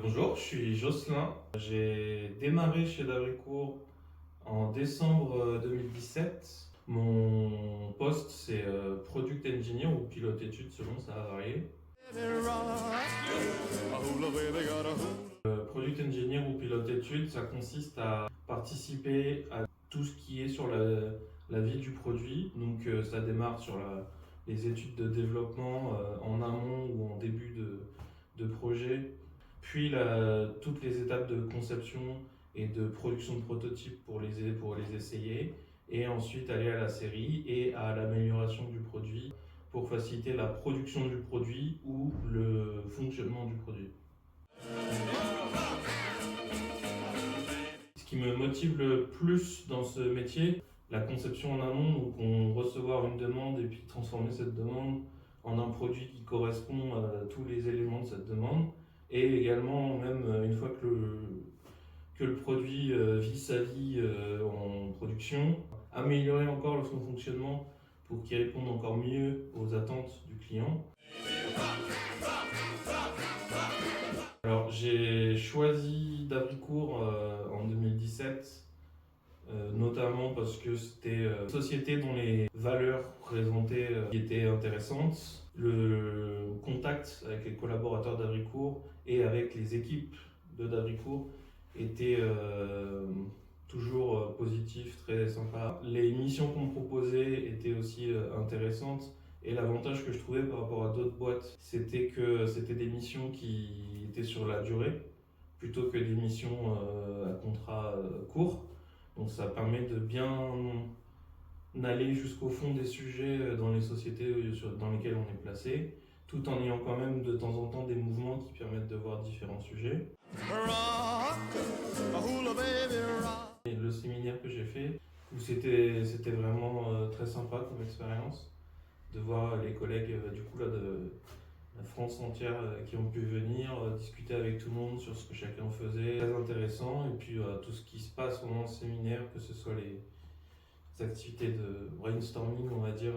Bonjour, je suis Jocelyn. J'ai démarré chez Dabricourt en décembre 2017. Mon poste c'est Product Engineer ou pilote études selon, ça va varier. Product Engineer ou pilote études, ça consiste à participer à tout ce qui est sur la vie du produit. Donc ça démarre sur les études de développement en amont ou en début de projet, puis toutes les étapes de conception et de production de prototypes pour les essayer, et ensuite aller à la série et à l'amélioration du produit pour faciliter la production du produit ou le fonctionnement du produit. Ce qui me motive le plus dans ce métier, la conception en amont, donc on recevoir une demande et puis transformer cette demande en un produit qui correspond à tous les éléments de cette demande, et également même une fois que le produit vit sa vie en production, améliorer encore son fonctionnement pour qu'il réponde encore mieux aux attentes du client. Alors j'ai choisi Dabricourt en 2017, notamment parce que c'était une société dont les valeurs présentées étaient intéressantes. Le contact avec les collaborateurs d'Dabricourt et avec les équipes de Dabricourt était toujours positif, très sympa. Les missions qu'on me proposait étaient aussi intéressantes. Et l'avantage que je trouvais par rapport à d'autres boîtes, c'était que c'était des missions qui étaient sur la durée, plutôt que des missions à contrat court. Donc ça permet de bien aller jusqu'au fond des sujets dans les sociétés dans lesquelles on est placé, tout en ayant quand même de temps en temps des mouvements qui permettent de voir différents sujets. Et le séminaire que j'ai fait, c'était vraiment très sympa comme expérience, de voir les collègues du coup là de la France entière qui ont pu venir discuter avec tout le monde sur ce que chacun faisait, très intéressant. Et puis tout ce qui se passe pendant le séminaire, que ce soit les activités de brainstorming on va dire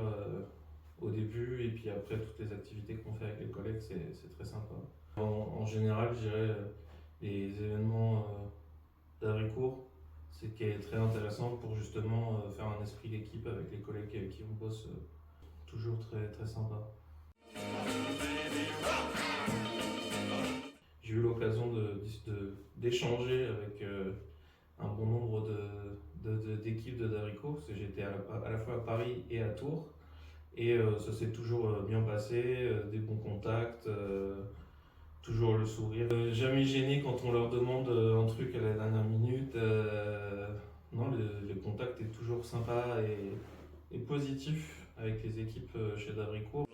au début, et puis après toutes les activités qu'on fait avec les collègues, c'est très sympa. En général je dirais les événements d'Dabricourt, c'est qui est très intéressant pour justement faire un esprit d'équipe avec les collègues avec qui on bosse, toujours très, très sympa. J'ai eu l'occasion d'échanger avec un bon nombre d'équipes de Dabricourt, parce que j'étais à la fois à Paris et à Tours, et ça s'est toujours bien passé, des bons contacts, toujours le sourire. Jamais gêné quand on leur demande un truc à la dernière minute. Non, le contact est toujours sympa et positif avec les équipes chez Dabricourt.